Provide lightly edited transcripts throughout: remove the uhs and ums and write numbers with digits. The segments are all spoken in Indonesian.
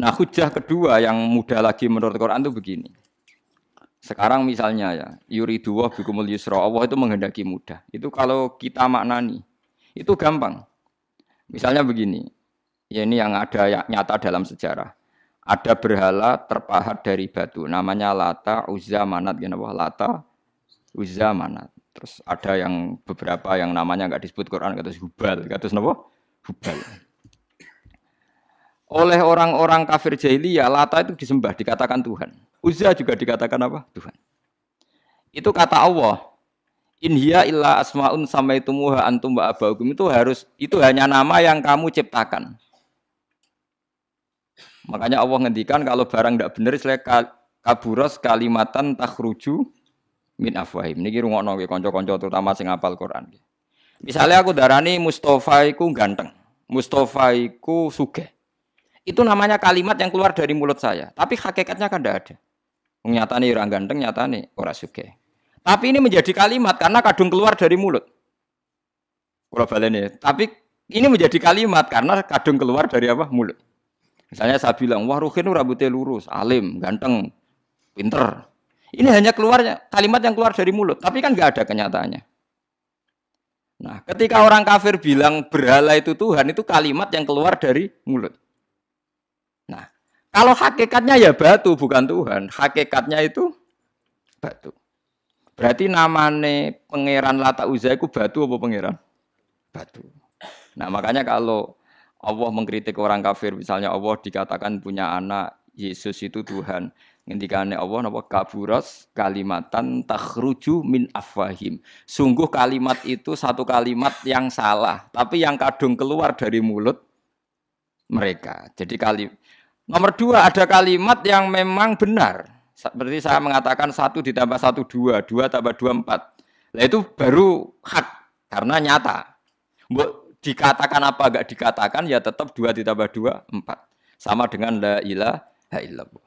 Nah, hujah kedua yang mudah lagi menurut Quran itu begini. Sekarang misalnya ya, yuridu wa bikumul yusra, Allah itu menghendaki mudah. Itu kalau kita maknani, itu gampang. Misalnya begini, ya ini yang ada ya, nyata dalam sejarah. Ada berhala terpahat dari batu, namanya Lata, Uzza, Manat, gitu, Lata, Uzza, Manat. Terus ada yang beberapa yang namanya nggak disebut Quran, kata Hubal, kata apa? Hubal. Oleh orang-orang kafir jahiliyah, Lata itu disembah, dikatakan Tuhan. Uzza juga dikatakan apa? Tuhan. Itu kata Allah. In hiya illa asmaun samaitumuha antum wa abaukum, itu hanya nama yang kamu ciptakan. Makanya Allah ngendikan kalau barang tidak benar istilah kaburos kalimatan takhruju min afwahim. Niki rungokno nggih kanca-kanca terutama sing hafal Quran. Misalnya aku darani Mustafa iku ganteng, Mustafa iku sugih. Itu namanya kalimat yang keluar dari mulut saya, tapi hakikatnya kan tidak ada. Nyatane ora ganteng, nyatane ora sugih. Tapi ini menjadi kalimat karena kadung keluar dari mulut. Kula baleni, tapi ini menjadi kalimat karena kadung keluar dari apa? Mulut. Misalnya saya bilang, wah Ruhin rambutnya lurus, alim, ganteng, pinter. Ini hanya keluarnya kalimat yang keluar dari mulut, tapi kan nggak ada kenyataannya. Nah, ketika orang kafir bilang berhala itu Tuhan, itu kalimat yang keluar dari mulut. Nah, kalau hakikatnya ya batu, bukan Tuhan. Hakikatnya itu batu. Berarti namane pangeran Lata Uzza itu batu apa pangeran? Batu. Nah, makanya kalau Allah mengkritik orang kafir, misalnya Allah dikatakan punya anak, Yesus itu Tuhan. Ngendikane Allah napa kaburas kalimatan takhruju min afwahim. Sungguh kalimat itu satu kalimat yang salah, tapi yang kadung keluar dari mulut mereka. Jadi nomor dua, ada kalimat yang memang benar. Seperti saya mengatakan 1 ditambah 1 2, 2 tambah 2 4. Nah itu baru hak karena nyata. Dikatakan apa enggak dikatakan ya tetap 2 ditambah 2 4. Sama dengan la ilaha illallah.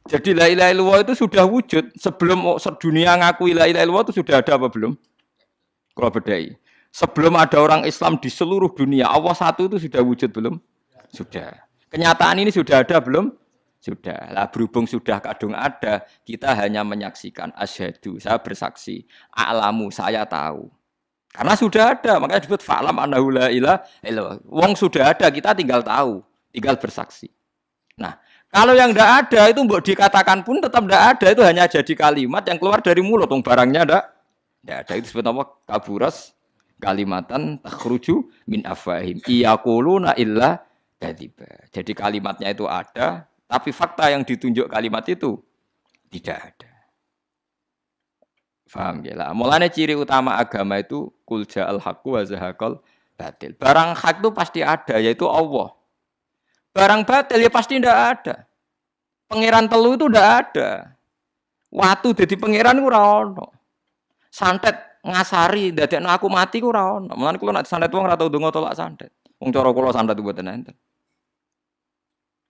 Jadi la ilaha illallah itu sudah wujud sebelum dunia ngakui la ilaha illallah itu sudah ada apa belum? Kalau bedai. Sebelum ada orang Islam di seluruh dunia, Allah satu itu sudah wujud belum? Sudah. Kenyataan ini sudah ada belum? Sudah. Lah berhubung sudah kadung ada, kita hanya menyaksikan asyhadu, saya bersaksi, a'lamu, saya tahu. Karena sudah ada, makanya disebut fa'lam annahu la ilaha illallah. Wong sudah ada, kita tinggal tahu, tinggal bersaksi. Nah, kalau yang tidak ada itu mbok dikatakan pun tetap tidak ada, itu hanya jadi kalimat yang keluar dari mulut, wong barangnya tidak ada. Itu disebut apa? Kaburas kalimatan takhruju min afwahim. Iyaquluna illa kadziba. Jadi kalimatnya itu ada, tapi fakta yang ditunjuk kalimat itu tidak ada. Faham ya lah. Mulanya ciri utama agama itu kul ja'al haqqu wa zahaqal batil. Barang hak itu pasti ada, yaitu Allah. Barang batil ya pasti tidak ada. Pangeran telu itu tidak ada. Watu jadi pangeran ku ora ono. Santet ngasari dadekno aku mati ku ora ono. Mulane kula nek santet wong ora tau ndonga tolak santet. Wong cara kula santet mboten enten.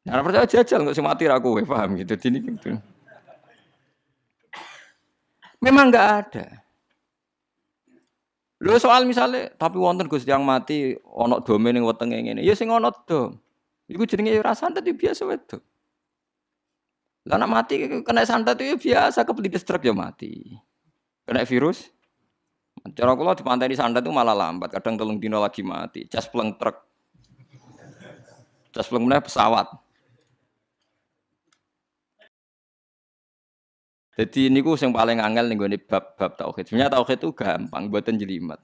Nah, percaya jajal nggak sih mati aku, paham gitu. Jadi gitu. Memang nggak ada. Lho soal misalnya, tapi wonten Gus yang mati, ono dome ning wetenge ngene. Ya sing ono dom. Iku jenenge ya ora santet biasa wedok. Lah nek mati kena santet itu biasa kepelitis truk ya mati. Kena virus. Cara kula dipanteni santet itu malah lambat, kadang 3 dina lagi mati. Jas pleng truk. Jas pleng meneh pesawat. Jadi niku yang paling angel nih gue bab tauhid. Sebenarnya tauhid itu gampang, buatan jelimet.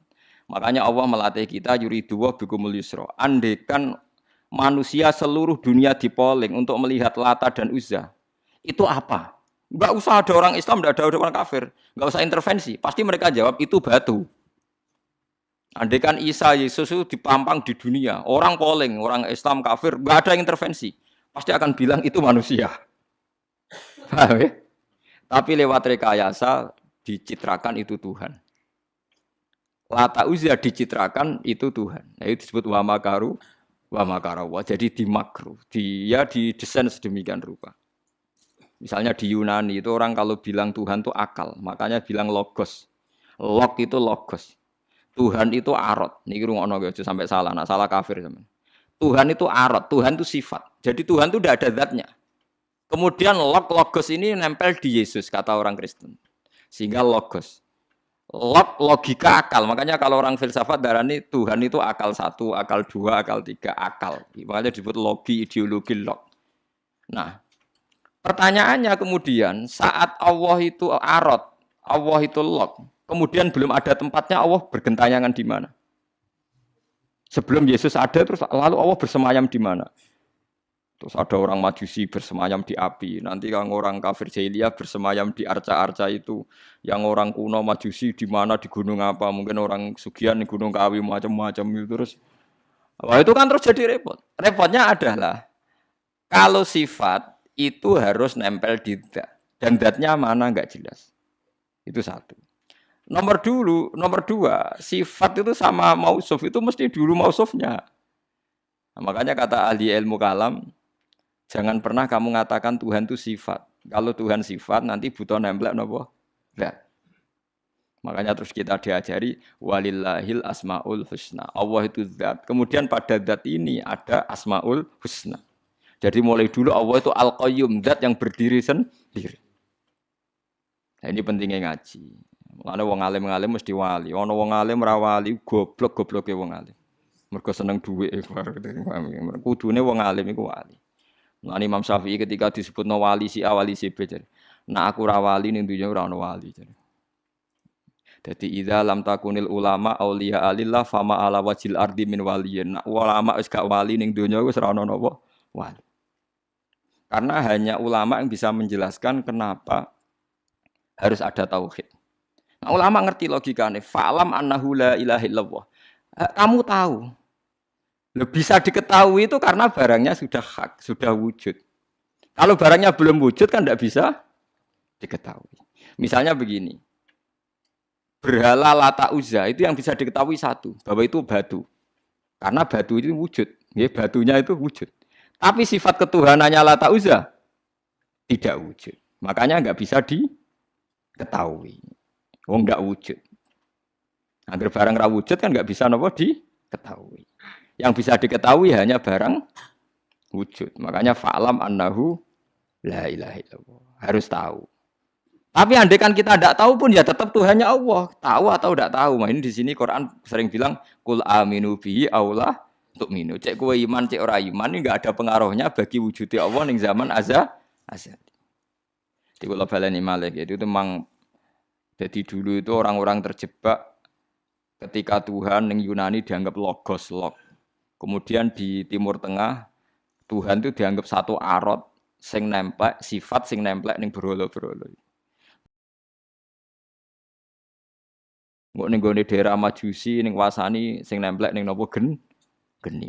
Makanya Allah melatih kita yuridu wa bikumul yusra. Andekan manusia seluruh dunia dipoling untuk melihat Lata dan Uzza, itu apa? Enggak usah ada orang Islam, enggak ada orang kafir, enggak usah intervensi. Pasti mereka jawab itu batu. Andekan Isa Yesus itu dipampang di dunia, orang poling, orang Islam kafir, enggak ada intervensi. Pasti akan bilang itu manusia. Paham ya? Tapi lewat rekayasa dicitrakan itu Tuhan. Lata Uzza dicitrakan itu Tuhan. Nah, itu disebut wa makaru wa makarawa. Jadi dimakru. Dia didesain sedemikian rupa. Misalnya di Yunani itu orang kalau bilang Tuhan itu akal, makanya bilang logos. Log itu logos. Tuhan itu arot. Niki rungokno aja sampai salah, nak salah kafir sampean. Tuhan itu arot, Tuhan itu sifat. Jadi Tuhan itu tidak ada zatnya. Kemudian logos ini nempel di Yesus, kata orang Kristen. Sehingga logos. Logika akal. Makanya kalau orang filsafat darani Tuhan itu akal 1, akal 2, akal 3, akal. Makanya disebut logi, ideologi, log. Nah, pertanyaannya kemudian saat Allah itu arot, Allah itu log, kemudian belum ada tempatnya, Allah bergentayangan di mana? Sebelum Yesus ada, terus lalu Allah bersemayam di mana? Terus ada orang Majusi bersemayam di api. Nanti kalau orang kafir jahiliyah bersemayam di arca-arca itu. Yang orang kuno Majusi di mana, di gunung apa? Mungkin orang Sugihan di gunung Kawi macam-macam itu terus. Wah, itu kan terus jadi repot. Repotnya adalah kalau sifat itu harus nempel di dat. Dan datnya mana nggak jelas. Itu satu. Nomor dua, sifat itu sama mausuf itu mesti dulu mausufnya. Nah, makanya kata ahli ilmu kalam, jangan pernah kamu mengatakan Tuhan itu sifat. Kalau Tuhan sifat nanti butuh nempel napa? Zat. Makanya terus kita diajari walillahil asmaul husna. Allah itu zat. Kemudian pada zat ini ada asmaul husna. Jadi mulai dulu Allah itu al-qayyum, zat yang berdiri sendiri. Nah, ini pentingnya ngaji. Mulane wong alim-alim mesti wali. Ana wong alim ora wali, goblok-gobloke wong alim. Mergo seneng dhuwit. Kudune wong alim iku wali. Mulane Imam Syafi'i ketika disebutno wali si A wali si B jare. Nah aku ora wali ning dunya ora ana wali jare. Dadi idza lam takunil ulama auliya alillah fama ala wajil ardi min waliyin. Nah, ulama wis gak wali ning dunya wis ora ana napa wali. Karena hanya ulama yang bisa menjelaskan kenapa harus ada tauhid. Nah, ulama ngerti logikanya. Fa'lam annahu la ilaha illallah. Kamu tahu. Bisa diketahui itu karena barangnya sudah hak, sudah wujud. Kalau barangnya belum wujud kan tidak bisa diketahui. Misalnya begini. Berhala Lata Uzza itu yang bisa diketahui satu. Bahwa itu batu. Karena batu itu wujud. Ya, batunya itu wujud. Tapi sifat ketuhanannya Lata Uzza tidak wujud. Makanya nggak bisa diketahui. Wong nggak wujud. Agar barang ra wujud kan nggak bisa nopo diketahui. Yang bisa diketahui hanya barang wujud. Makanya fa'lam annahu la ilaha illallah. Harus tahu. Tapi andai kan kita tidak tahu pun ya tetap Tuhannya Allah. Tahu atau tidak tahu. Nah, ini di sini Quran sering bilang kul aminu bihi aula tu'minu. Cek kowe iman, cek ora iman ini enggak ada pengaruhnya bagi wujudnya Allah ning zaman azali. Di kula baleni malih itu memang. Jadi dulu itu orang-orang terjebak ketika Tuhan yang Yunani dianggap logos, log. Kemudian di Timur Tengah Tuhan itu dianggap satu arot sing nemplek, sifat sing nemplek ning berhala-berhala. Engko ning gone daerah Majusi ning wasani sing nemplek ning napa geni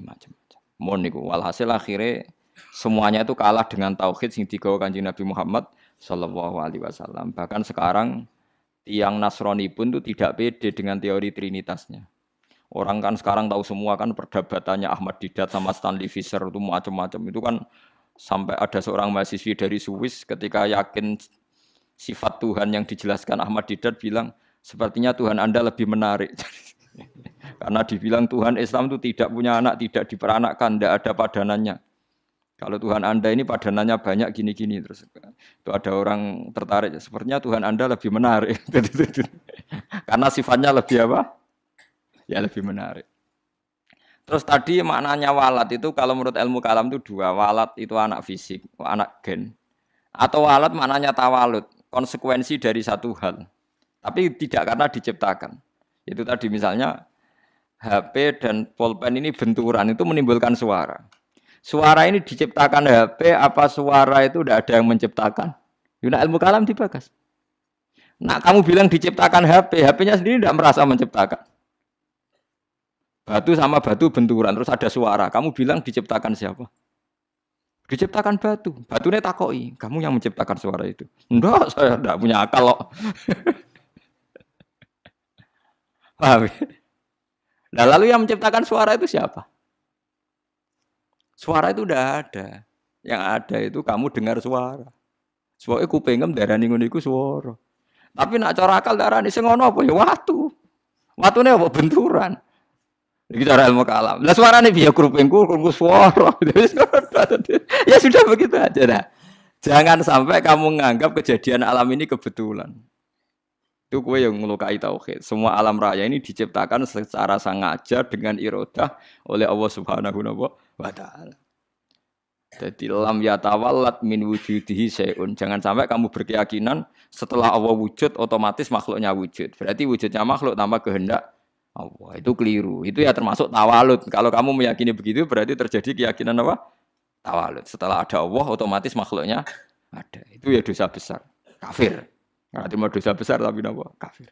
macam-macam. Mon niku walhasil akhirnya semuanya itu kalah dengan tauhid sing digawa Kanjeng Nabi Muhammad sallallahu alaihi wasallam. Bahkan sekarang tiang Nasrani pun itu tidak pede dengan teori trinitasnya. Orang kan sekarang tahu semua kan perdebatannya Ahmad Didat sama Stanley Fischer itu macam-macam. Itu kan sampai ada seorang mahasiswi dari Swiss ketika yakin sifat Tuhan yang dijelaskan Ahmad Didat bilang, sepertinya Tuhan Anda lebih menarik. Karena dibilang Tuhan Islam itu tidak punya anak, tidak diperanakkan, tidak ada padanannya. Kalau Tuhan Anda ini padanannya banyak gini-gini terus itu ada orang tertarik. Sepertinya Tuhan Anda lebih menarik. Karena sifatnya lebih apa? Ya lebih menarik. Terus tadi maknanya walat itu kalau menurut ilmu kalam itu dua. Walat itu anak fisik, anak gen. Atau walat maknanya tawalud, konsekuensi dari satu hal. Tapi tidak karena diciptakan. Itu tadi misalnya HP dan pulpen ini benturan itu menimbulkan suara. Suara ini diciptakan HP, apa suara itu tidak ada yang menciptakan? Yuna ilmu kalam dibagas. Nah kamu bilang diciptakan HP, HP-nya sendiri tidak merasa menciptakan. Batu sama batu benturan, terus ada suara. Kamu bilang diciptakan siapa? Diciptakan batu. Batunya takoi, kamu yang menciptakan suara itu. Enggak, saya tidak punya akal loh. Paham? Nah lalu yang menciptakan suara itu siapa? Suara itu udah ada. Yang ada itu kamu dengar suara. Soalnya kupingem darani ngono iku suara. Tapi nak cara akal darani sing ngono apa ya watu. Watune apa benturan. Iki cara ilmu kalam. Lah suarane piye krupingku suara. Ya sudah begitu aja dah. Jangan sampai kamu menganggap kejadian alam ini kebetulan. Itu kue yang melukai tauhid. Semua alam raya ini diciptakan secara sengaja dengan irodah oleh Allah Subhanahu wa taala. Jadi lam yatawallat min wujudihi syai'un. Jangan sampai kamu berkeyakinan setelah Allah wujud otomatis makhluknya wujud. Berarti wujudnya makhluk tanpa kehendak Allah. Itu keliru. Itu ya termasuk tawalud. Kalau kamu meyakini begitu berarti terjadi keyakinan apa? Tawalud. Setelah ada Allah otomatis makhluknya ada. Itu ya dosa besar. Kafir. Nggak terima dosa besar tapi apa? Kafir.